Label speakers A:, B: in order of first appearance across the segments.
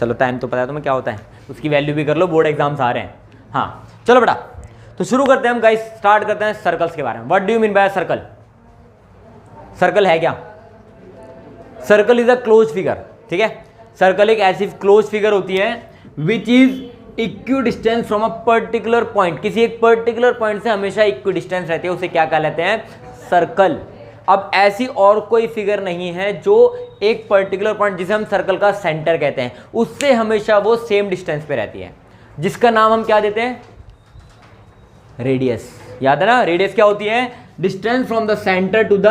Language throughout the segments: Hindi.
A: चलो टाइम तो पता है तुम्हें क्या होता है, उसकी वैल्यू भी कर लो, बोर्ड एग्जाम्स आ रहे हैं। हाँ चलो बेटा, तो शुरू करते हैं हम गाइस, स्टार्ट करते हैं सर्कल्स के बारे में। What do you mean by circle? Circle है क्या? Circle is a close figure, ठीक है। सर्कल एक ऐसी क्लोज फिगर होती है which is equidistance from a particular point, किसी एक पर्टिकुलर पॉइंट से हमेशा इक्विडिस्टेंस रहती है, उसे क्या कहलाते हैं? सर्कल। अब ऐसी और कोई फिगर नहीं है जो एक पर्टिकुलर पॉइंट जिसे हम सर्कल का सेंटर कहते हैं उससे हमेशा वो सेम डिस्टेंस पे रहती है, जिसका नाम हम क्या देते हैं? रेडियस। याद है ना, रेडियस क्या होती है? Distance from the centre to the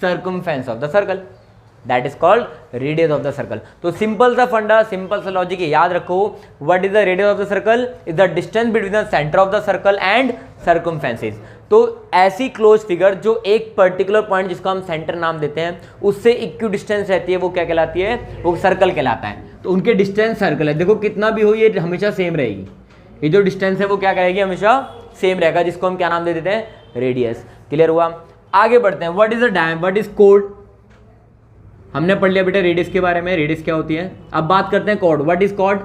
A: circumference of the circle, that is called radius of the circle. तो सिंपल सा फंडा, सिंपल सा लॉजिक याद रखो, what is the radius of the circle? Is the distance between the centre of the circle and circumferences. तो ऐसी क्लोज फिगर जो एक पर्टिकुलर पॉइंट जिसको हम सेंटर नाम देते हैं उससे इक्विडिस्टेंस रहती है, वो क्या कहलाती है? वो सर्कल कहलाता है। तो उनके डिस्टेंस सर्कल है, देखो कितना भी हो ये हमेशा सेम रहेगी, ये जो डिस्टेंस है वो क्या करेगी? हमेशा सेम रहेगा, जिसको हम क्या नाम दे देते हैं? रेडियस। क्लियर हुआ? आगे बढ़ते हैं। What is the diameter? What is chord? हमने पढ़ लिया बेटा रेडियस के बारे में, रेडियस क्या होती है। अब बात करते हैं कॉर्ड। What is cord?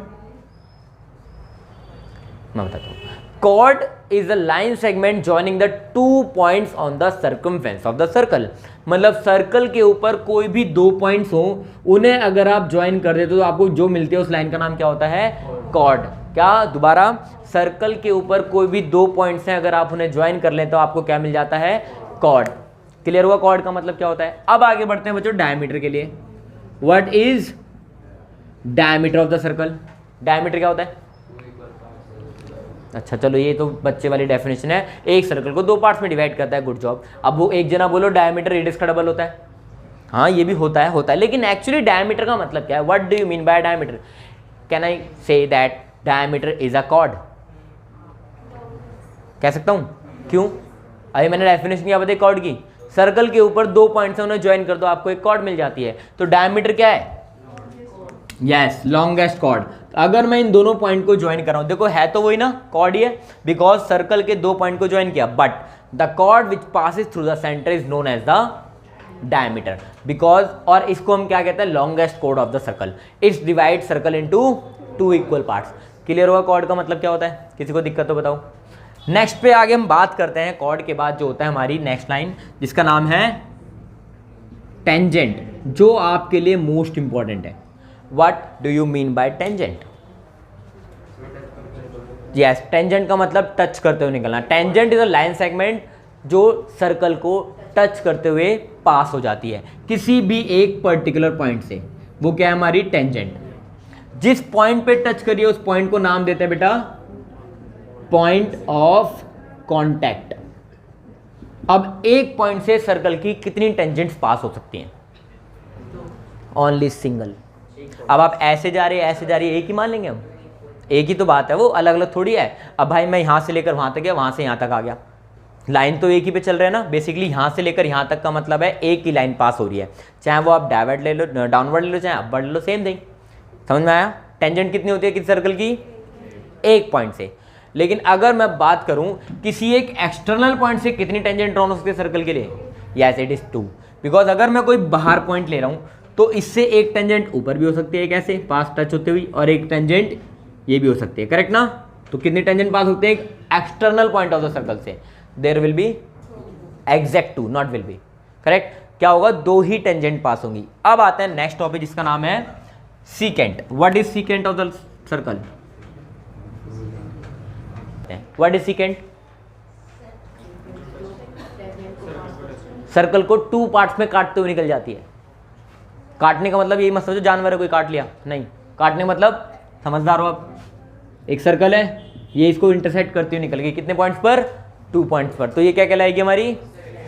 A: मैं बताता हूं। Chord is the line segment joining the two points on the circumference of the circle. मतलब सर्कल के ऊपर कोई भी दो पॉइंट्स हो, उन्हें अगर आप ज्वाइन कर देते हो तो आपको जो मिलती है उस लाइन का नाम क्या होता है? कॉर्ड। क्या? दोबारा, सर्कल के ऊपर कोई भी दो पॉइंट्स हैं, अगर आप उन्हें ज्वाइन कर लें तो आपको क्या मिल जाता है? कॉर्ड। क्लियर हुआ कॉर्ड का मतलब क्या होता है? अब आगे बढ़ते हैं बच्चों डायमीटर के लिए। What is diameter of the circle? Diameter क्या होता है? अच्छा चलो, ये तो बच्चे वाली डेफिनेशन है, एक सर्कल को दो पार्ट्स में डिवाइड करता है, गुड जॉब। अब वो एक जना बोलो डायमीटर रेडियस का डबल होता है। हाँ ये भी होता है, लेकिन एक्चुअली डायमीटर का मतलब क्या है? What do you mean by diameter? Can I say that diameter is a cord? कह सकता हूं? क्यों? अभी मैंने डेफिनेशन क्या बताई कॉर्ड की? सर्कल के ऊपर दो पॉइंट्स हैं, उन्हें ज्वाइन कर दो, आपको एक कॉर्ड मिल जाती है। तो डायमीटर क्या है? Yes, longest chord. अगर मैं इन दोनों पॉइंट को ज्वाइन कर रहा हूं, देखो है तो वही ना, कॉर्ड ही है, बिकॉज सर्कल के दो पॉइंट को ज्वाइन किया, but the chord which passes through the centre is known as the diameter, because, और इसको हम क्या कहते हैं? Longest chord of the circle. It's divide circle into two equal parts. Clear हुआ कॉर्ड का मतलब क्या होता है? किसी को दिक्कत तो बताओ। नेक्स्ट पे आगे हम बात करते हैं कॉर्ड के बाद जो होता है हमारी नेक्स्ट लाइन, जिसका नाम है टेंजेंट, जो आपके लिए मोस्ट इंपॉर्टेंट है। What do you mean by tangent? Yes, tangent का मतलब टच करते हुए निकलना। Tangent is a line segment जो सर्कल को टच करते हुए पास हो जाती है किसी भी एक पर्टिकुलर पॉइंट से, वो क्या है? हमारी टेंजेंट। जिस पॉइंट पे टच करिए उस पॉइंट को नाम देते हैं बेटा पॉइंट ऑफ कांटेक्ट। अब एक पॉइंट से सर्कल की कितनी टेंजेंट्स पास हो सकती हैं? Only single. अब आप ऐसे जा रहे हैं, ऐसे जा रही है, एक ही मान लेंगे हम, एक ही तो बात है, वो अलग अलग थोड़ी है। अब भाई मैं यहां से लेकर वहां तक गया, वहां से यहां तक आ गया, लाइन तो एक ही पे चल रहे हैं ना। बेसिकली यहां से लेकर यहां तक का मतलब है एक ही लाइन पास हो रही है, चाहे वो आप डायवर्ड ले लो, डाउनवर्ड ले लो, चाहे अपवर्ड ले लो, सेम थिंग। समझ में आया? टेंजेंट कितनी होती है किसी सर्कल की? एक पॉइंट से। लेकिन अगर मैं बात करूं किसी एक एक्सटर्नल पॉइंट से कितनी टेंजेंट ड्रॉन हो सकती है सर्कल के लिए? यस, इट इज 2, बिकॉज अगर मैं कोई बाहर पॉइंट ले रहा हूं तो इससे एक टेंजेंट ऊपर भी हो सकती है, कैसे? पास टच होते हुई, और एक टेंजेंट ये भी हो सकती है, करेक्ट ना? तो कितनी टेंजेंट पास होते हैं एक external point of the circle से? There will be exact 2, not will be, correct. क्या होगा? 2 ही टेंजेंट पास होंगी। अब आते हैं नेक्स्ट टॉपिक जिसका नाम है secant. What is secant of the circle? What is secant? Circle को 2 पार्ट्स में काटते हुए निकल जाती है। काटने का मतलब यही मत समझो जानवर है कोई काट लिया, नहीं। काटने का मतलब, समझदार हो आप, एक सर्कल है, ये इसको इंटरसेक्ट करती हुई निकल गई, कितने पॉइंट्स पर? 2 पॉइंट्स पर। तो ये क्या कहलाएगी? हमारी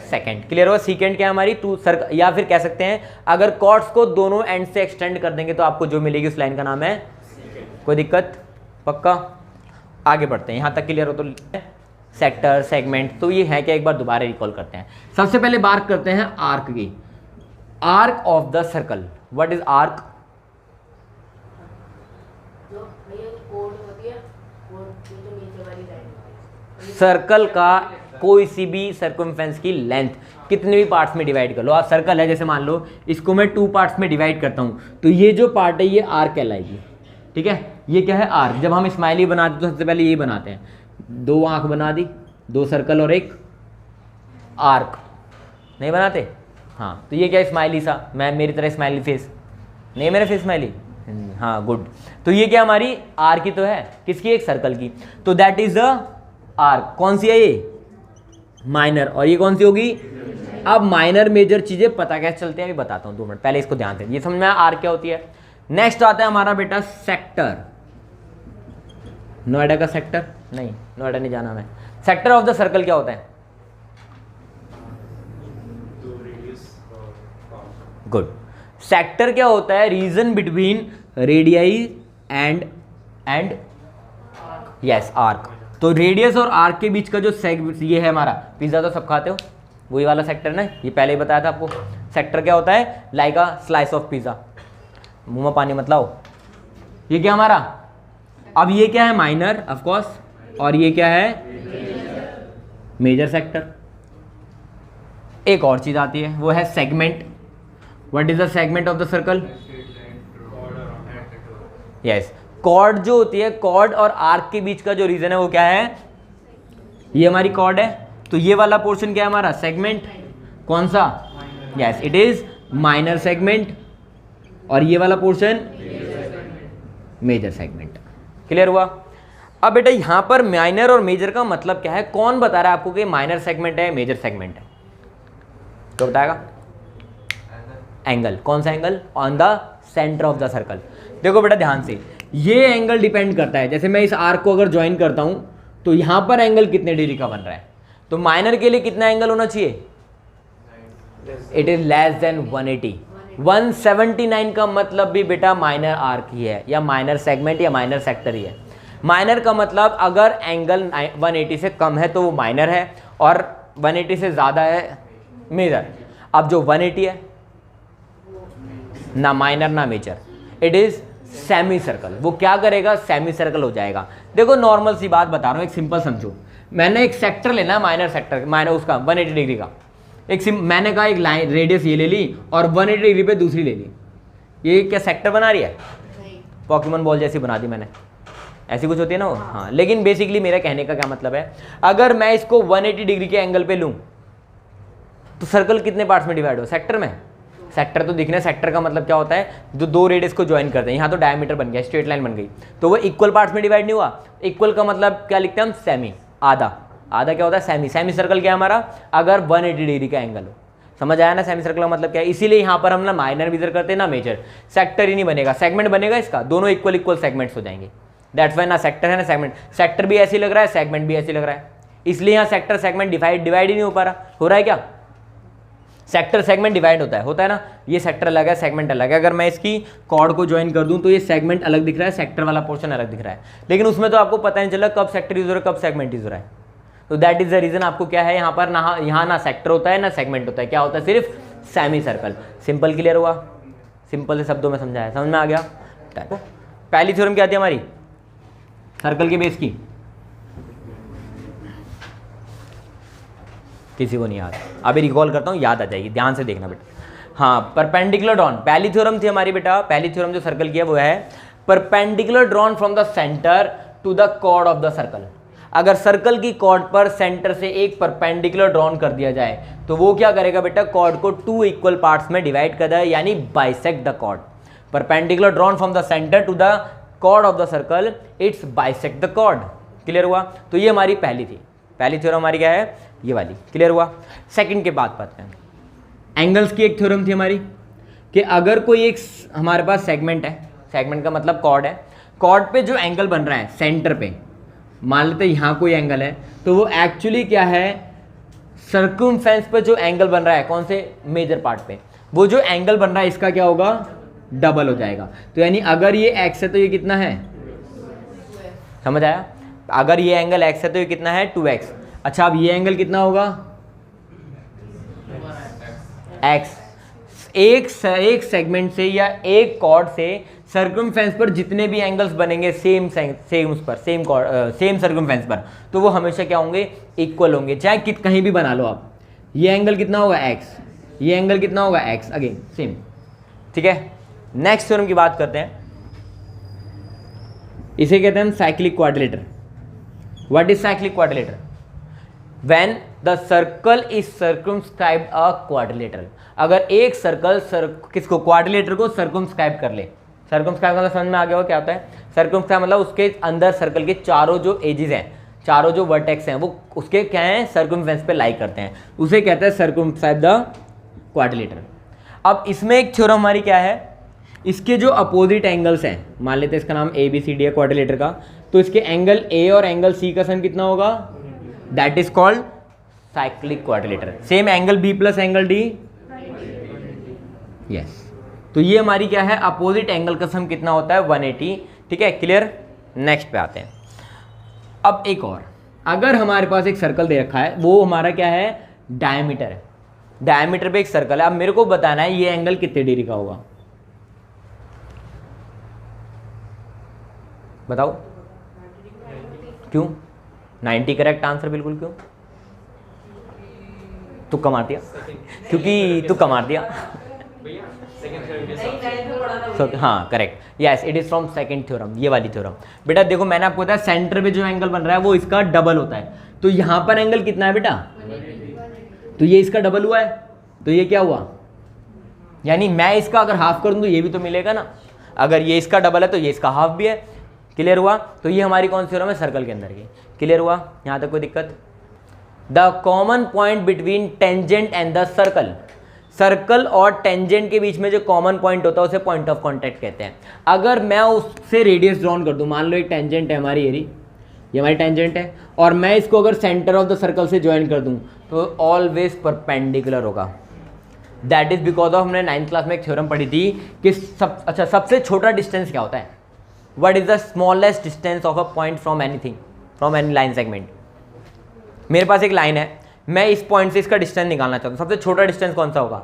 A: सेकंड। क्लियर हुआ? सीकेंट क्या है? हमारी 2 सर्कल, या फिर कह सकते हैं अगर कॉर्ड्स को दोनों एंड से एक्सटेंड कर देंगे तो आपको जो मिलेगी उस लाइन का नाम है कोई दिक्कत? पक्का? आगे बढ़ते हैं, यहां तक क्लियर हो तो सेक्टर, सेगमेंट, तो ये है क्या? एक बार दोबारा रिकॉल करते हैं। सबसे पहले बात करते हैं आर्क की। Arc of the circle. What is arc? Circle का कोई सी भी सर्कमफेरेंस की लेंथ कितने भी पार्ट्स में डिवाइड कर लो। आप सर्कल है, जैसे मान लो इसको मैं 2 पार्ट्स में डिवाइड करता हूं, तो ये जो पार्ट है ये आर्क कहलाएगी। ठीक है, ये क्या है आर्क। जब हम स्माइली बनाते हैं तो सबसे पहले यही बनाते हैं, 2 आंख बना दी, 2 सर्कल और एक आर्क, नहीं बनाते? हाँ, तो ये क्या स्माइली सा, मैं मेरी तरह स्माइली फेस, नहीं मेरा फेस स्माइली, हाँ गुड। तो ये क्या हमारी आर्क की तो है, किसकी? एक सर्कल की। तो दैट इज अ आर्क। कौन सी है ये? माइनर। और ये कौन सी होगी? अब माइनर मेजर चीजें पता कैसे चलते हैं अभी बताता हूँ, 2 मिनट पहले इसको ध्यान से, ये समझ में आर्क क्या होती है। नेक्स्ट आता है हमारा बेटा सेक्टर। नोएडा का सेक्टर नहीं, नोएडा नहीं जाना मैं। सेक्टर ऑफ द सर्कल क्या होता है? गुड। सेक्टर क्या होता है? Region between radii and yes arc. तो रेडियस और आर्क के बीच का जो ये है हमारा, पिज्जा तो सब खाते हो, वही वाला सेक्टर ना, ये पहले ही बताया था आपको। सेक्टर क्या होता है? Like a slice of pizza. मुंह में पानी मत लाओ। ये क्या हमारा, अब ये क्या है? माइनर ऑफ कोर्स, और ये क्या है? Major sector. एक और चीज आती है, वो है segment. What is the segment of the circle? Yes, chord जो होती है, कॉर्ड और आर्क के बीच का जो रीजन है वो क्या है? ये हमारी कॉर्ड है, तो ये वाला पोर्शन क्या है हमारा? सेगमेंट। कौन सा? Yes, it is minor segment. और ये वाला पोर्शन मेजर सेगमेंट। क्लियर हुआ? अब बेटा यहां पर माइनर और मेजर का मतलब क्या है? कौन बता रहा है आपको कि माइनर सेगमेंट है, मेजर सेगमेंट है? तो बताएगा? एंगल। कौन सा angle? On the centre of the circle. देखो बेटा ध्यान से, ये एंगल डिपेंड करता है, जैसे मैं इस आर्क को अगर ज्वाइन करता हूं तो यहां पर एंगल कितने डिग्री का बन रहा है, तो माइनर के लिए कितना एंगल होना चाहिए? It is less than 180। 179 का मतलब भी बेटा माइनर आर्क ही है, या माइनर सेगमेंट या माइनर सेक्टर ही है। माइनर का मतलब अगर एंगल 180 से कम है तो वो माइनर है, और 180 से ज़्यादा है मेजर। अब जो 180 है ना माइनर ना major, it is semi circle. वो क्या करेगा? सेमी सर्कल हो जाएगा। देखो नॉर्मल सी बात बता रहा हूँ, एक सिंपल समझो। मैंने एक सेक्टर लेना है, माइनर सेक्टर, माइनर उसका 180 डिग्री का। मैंने कहा एक लाइन रेडियस ये ले ली और 180 डिग्री पे दूसरी ले ली, ये क्या सेक्टर बना रही है? पॉकीमोन बॉल जैसी बना दी मैंने, ऐसी कुछ होती है ना वो। हाँ, लेकिन बेसिकली मेरा कहने का क्या मतलब है, अगर मैं इसको 180 डिग्री के एंगल पे लूँ तो सर्कल कितने पार्ट्स में डिवाइड हो? सेक्टर में। सेक्टर तो दिखने, सेक्टर का मतलब क्या होता है? जो 2 रेडियस को ज्वाइन करते हैं। यहाँ तो डायमीटर बन गया, स्ट्रेट लाइन बन गई, तो वो इक्वल पार्ट्स में डिवाइड नहीं हुआ। इक्वल का मतलब क्या लिखते हैं हम? सेमी, आधा। आधा क्या होता है? सेमी। सेमी सर्कल क्या है हमारा? अगर 180 डिग्री का एंगल हो। समझ आया ना सेमी सर्कल का मतलब क्या है? इसीलिए यहाँ पर हम ना माइनर मेजर करते हैं ना मेजर। सेक्टर ही नहीं बनेगा, सेगमेंट बनेगा इसका, दोनों इक्वल सेगमेंट्स हो जाएंगे। दैट्स वाई ना सेक्टर है ना सेगमेंट। सेक्टर भी ऐसे लग रहा है, सेगमेंट भी ऐसे लग रहा है, इसलिए यहाँ सेक्टर सेगमेंट डिवाइड ही नहीं हो पा रहा। हो रहा है क्या? सेक्टर सेगमेंट डिवाइड होता है ना। ये सेक्टर अलग है, सेगमेंट अलग है। अगर मैं इसकी कॉर्ड को ज्वाइन कर दूं तो ये सेगमेंट अलग दिख रहा है, सेक्टर वाला पोर्शन अलग दिख रहा है, लेकिन उसमें तो आपको पता नहीं चला कब सेक्टर यूज हो रहा है, कब सेगमेंट यूज हो रहा है। तो दैट इज द रीजन आपको क्या है यहाँ पर ना, यहाँ ना सेक्टर होता है ना सेगमेंट होता है, क्या होता है? सिर्फ सेमी सर्कल। सिंपल क्लियर हुआ? सिंपल से शब्दों में समझाया, समझ में आ गया? पहली थ्योरम क्या थी हमारी सर्कल के बेस की? किसी को नहीं याद? अभी रिकॉल करता हूँ, याद आ जाएगी, ध्यान से देखना बेटा। हाँ, परपेंडिकुलर ड्रॉन पहली थ्योरम थी हमारी बेटा। पहली थ्योरम जो सर्कल की है वो है perpendicular drawn from the centre to the chord of the circle. अगर सर्कल की कॉर्ड पर सेंटर से एक परपेंडिकुलर ड्रॉन कर दिया जाए तो वो क्या करेगा बेटा? कॉर्ड को 2 इक्वल पार्ट्स में डिवाइड कर देगा, यानी bisect the chord. Perpendicular drawn from the centre to the chord of the circle, it's bisect the chord. Clear हुआ? तो ये हमारी पहली थी, पहली थ्योरम हमारी क्या है? ये वाली। क्लियर हुआ? सेकंड के बाद बात करें, एंगल्स की एक थ्योरम थी हमारी कि अगर कोई एक हमारे पास सेगमेंट है, सेगमेंट का मतलब कॉर्ड है, कॉर्ड पे जो एंगल बन रहा है सेंटर पे, मान लेते हैं यहाँ कोई एंगल है, तो वो एक्चुअली क्या है? सर्कमफेरेंस पे जो एंगल बन रहा है, कौन से? मेजर पार्ट पे, वो जो एंगल बन रहा है इसका क्या होगा? डबल हो जाएगा। तो यानी अगर ये एक्स है तो ये कितना है? समझ आया? अगर ये एंगल एक्स है तो ये कितना है? 2x। अच्छा, अब ये एंगल कितना होगा? x। एक सेगमेंट से या एक कॉर्ड से सर्कमफेरेंस पर जितने भी एंगल्स बनेंगे सेम सर्कमफेरेंस पर, तो वो हमेशा क्या होंगे? इक्वल होंगे, चाहे कहीं भी बना लो आप। ये एंगल कितना होगा? x, ये एंगल कितना होगा? x, again same. ठीक है, नेक्स्ट थ्योरम की बात करते हैं। इसे कहते हैं हम cyclic quadrilateral. What is cyclic quadrilateral? When the circle is circumscribed a quadrilateral. अगर एक सर्कल किसको, क्वाड्रिलेटर को सर्कमस्क्राइब कर ले। सर्कमस्क्राइब मतलब समझ में आ गया हो क्या होता है? सर्कमस्क्राइब मतलब उसके अंदर सर्कल के चारों जो एजेस हैं, चारों जो वर्टेक्स हैं, वो उसके क्या हैं, सर्कमफेरेंस पे लाई करते हैं, उसे कहते हैं सर्कमस्क्राइब द क्वाड्रिलेटर। अब इसमें एक थ्योरम हमारी क्या है, इसके जो अपोजिट एंगल्स हैं, मान लेते हैं इसका नाम ए बी सी डी है क्वाड्रिलेटर का, तो इसके एंगल ए और एंगल सी का सम कितना होगा? That is called cyclic quadrilateral. Same angle B plus angle D, yes. तो ये हमारी क्या है, अपोजिट एंगल का सम कितना होता है? 180। ठीक है, क्लियर। नेक्स्ट पे आते हैं। अब एक और, अगर हमारे पास एक सर्कल दे रखा है, वो हमारा क्या है, डायमीटर है। डायमीटर पे एक सर्कल है। अब मेरे को बताना है ये एंगल कितने डिग्री का होगा, बताओ। क्यों 90 करेक्ट आंसर, बिल्कुल। क्यों? तुक्का मार दिया, क्योंकि तुक्का मार दिया। हाँ correct, yes, it is from second theorem, ये वाली थ्योरम। बेटा देखो मैंने आपको बताया सेंटर पे जो एंगल बन रहा है वो इसका डबल होता है। तो यहां पर एंगल कितना है बेटा? तो ये इसका डबल हुआ है, तो ये क्या हुआ, यानी मैं इसका अगर हाफ कर दूं तो ये भी तो मिलेगा ना। अगर ये इसका डबल है तो ये इसका हाफ भी है। क्लियर हुआ? तो ये हमारी कौन सी थ्योरम है, सर्कल के अंदर की। क्लियर हुआ? यहां तक कोई दिक्कत? The common point between tangent and the circle. Circle और टेंजेंट के बीच में जो कॉमन पॉइंट होता है उसे पॉइंट ऑफ कांटेक्ट कहते हैं। अगर मैं उससे रेडियस ड्रॉन कर दूं, मान लो एक टेंजेंट है हमारी, ये हमारी टेंजेंट है, और मैं इसको अगर सेंटर ऑफ द सर्कल से ज्वाइन कर दूं तो ऑलवेज परपेंडिकुलर होगा। दैट इज बिकॉज ऑफ, हमने 9th क्लास में एक थ्योरम पढ़ी थी कि सबसे छोटा डिस्टेंस क्या होता है? What is the smallest distance of a point from anything, from any line segment. मेरे पास एक लाइन है, मैं इस पॉइंट से इसका डिस्टेंस निकालना चाहता हूँ, सबसे छोटा डिस्टेंस कौन सा होगा?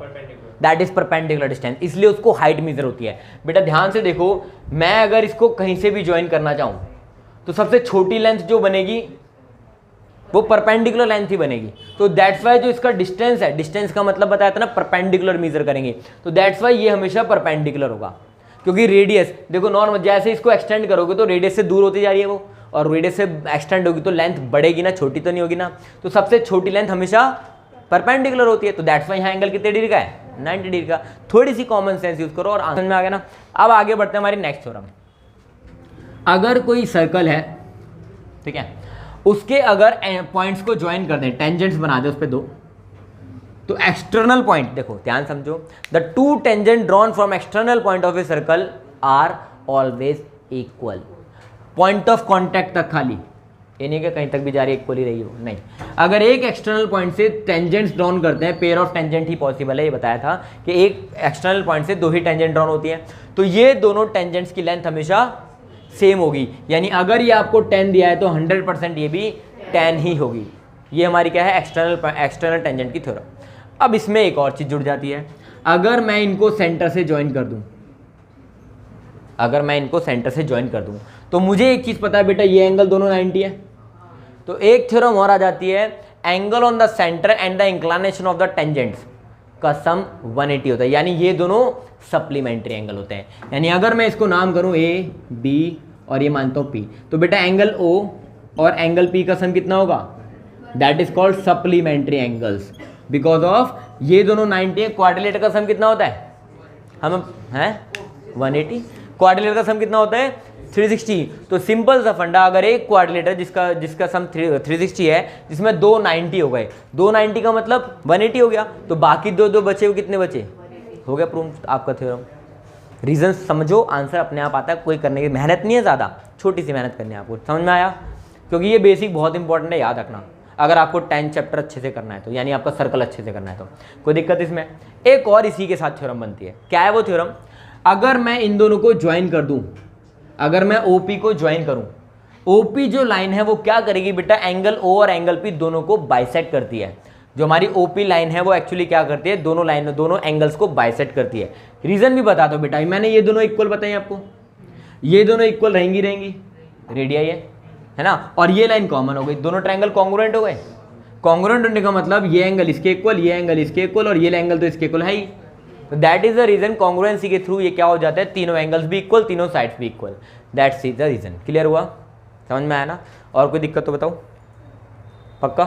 A: दैट इज परपेंडिकुलर डिस्टेंस, इसलिए उसको हाइट मेजर होती है। बेटा ध्यान से देखो, मैं अगर इसको कहीं से भी ज्वाइन करना चाहूँ तो सबसे छोटी लेंथ जो बनेगी वो परपेंडिकुलर लेंथ ही बनेगी। तो दैट्स वाई जो इसका डिस्टेंस है, डिस्टेंस का मतलब बताया था ना, परपेंडिकुलर मेजर करेंगे, तो दैट्स वाई ये हमेशा परपेंडिकुलर होगा। क्योंकि रेडियस देखो नॉर्मल, जैसे इसको एक्सटेंड करोगे तो रेडियस से दूर होती जा रही है वो, और रेडियस से एक्सटेंड होगी तो लेंथ बढ़ेगी ना, छोटी तो नहीं होगी ना। तो सबसे छोटी लेंथ हमेशा परपेंडिकुलर होती है। तो दैट्स वाई यहाँ एंगल कितने डिग्री का है? 90 डिग्री का। थोड़ी सी कॉमन सेंस यूज करो और आंसर में आ गया ना। अब आगे बढ़ते हैं हमारी नेक्स्ट थ्योरम। अगर कोई सर्कल है, ठीक है, उसके अगर पॉइंट्स को ज्वाइन कर दें, टेंजेंट्स बना दे उस पर 2, तो एक्सटर्नल पॉइंट, देखो ध्यान समझो, the two tangent drawn from external point of a circle are always equal. Point of contact तक खाली, ये नहीं कि कहीं तक भी जा रही इक्वल ही रही हो, नहीं। अगर एक एक्सटर्नल पॉइंट से टेंजेंट्स ड्रॉन करते हैं, pair of tangent he possible है, ये बताया था कि एक एक्सटर्नल पॉइंट से 2 ही टेंजेंट ड्रॉन होती है, तो ये दोनों टेंजेंट्स की लेंथ हमेशा सेम होगी। यानी अगर ये आपको 10 दिया है तो 100% ये भी 10 ही होगी। ये हमारी क्या है, एक्सटर्नल टेंजेंट की थ्योरम। अब इसमें एक और चीज जुड़ जाती है, अगर मैं इनको सेंटर से ज्वाइन कर दूं, अगर मैं इनको सेंटर से ज्वाइन कर दूं तो मुझे एक चीज पता है बेटा, ये एंगल दोनों 90 है। तो एक थ्योरम और आ जाती है, angle on the centre and the inclination of the tangents का सम 180 होता है। यानी ये दोनों सप्लीमेंट्री एंगल होते हैं। यानी अगर मैं इसको नाम करूं ए बी और ये मानता हूं पी, तो बेटा एंगल ओ और एंगल पी का सम कितना होगा? That is called supplementary angles, because of ये दोनों 90 है। क्वाड्रिलेटर का सम कितना होता है? हम हैं 180। क्वाड्रिलेटर का सम कितना होता है? 360। तो सिंपल सा फंडा, अगर एक क्वाड्रिलेटर जिसका सम 360 है, जिसमें 2 90 हो गए, 2 90 का मतलब 180 हो गया, तो बाकी दो बचे, वो कितने बचे? हो गया प्रूव आपका थ्योरम। रीजन समझो, आंसर अपने आप आता है, कोई करने की मेहनत नहीं है, ज़्यादा छोटी सी मेहनत करनी है आपको। समझ में आया? क्योंकि ये बेसिक बहुत इंपॉर्टेंट है, याद रखना। अगर आपको 10 चैप्टर अच्छे से करना है तो, यानी आपका सर्कल अच्छे से करना है तो कोई दिक्कत इसमें। एक और इसी के साथ थ्योरम बनती है। क्या है वो थ्योरम? अगर मैं इन दोनों को ज्वाइन कर दूं, अगर मैं OP को ज्वाइन करूं, OP जो लाइन है वो क्या करेगी बेटा? एंगल O और एंगल P दोनों को बाइसेक्ट करती है। जो हमारी OP लाइन है वो एक्चुअली क्या करती है? दोनों एंगल्स को बाइसेक्ट करती है। रीजन भी बता दो बेटा, मैंने ये दोनों इक्वल बताई आपको, ये दोनों इक्वल रहेंगी रेडियाई है ना, और ये लाइन कॉमन हो गई, दोनों ट्रायंगल कॉन्ग्रुएंट हो गए। कॉन्ग्रुएंट होने का मतलब ये एंगल इसके इक्वल, ये एंगल इसके इक्वल, और ये एंगल तो इसके इक्वल है ही। तो that is the reason congruency के थ्रू ये क्या हो जाता है, तीनों एंगल्स भी इक्वल, तीनों साइड्स भी equal, that's is the reason. Clear हुआ, समझ में आया ना? और कोई दिक्कत तो बताओ, पक्का?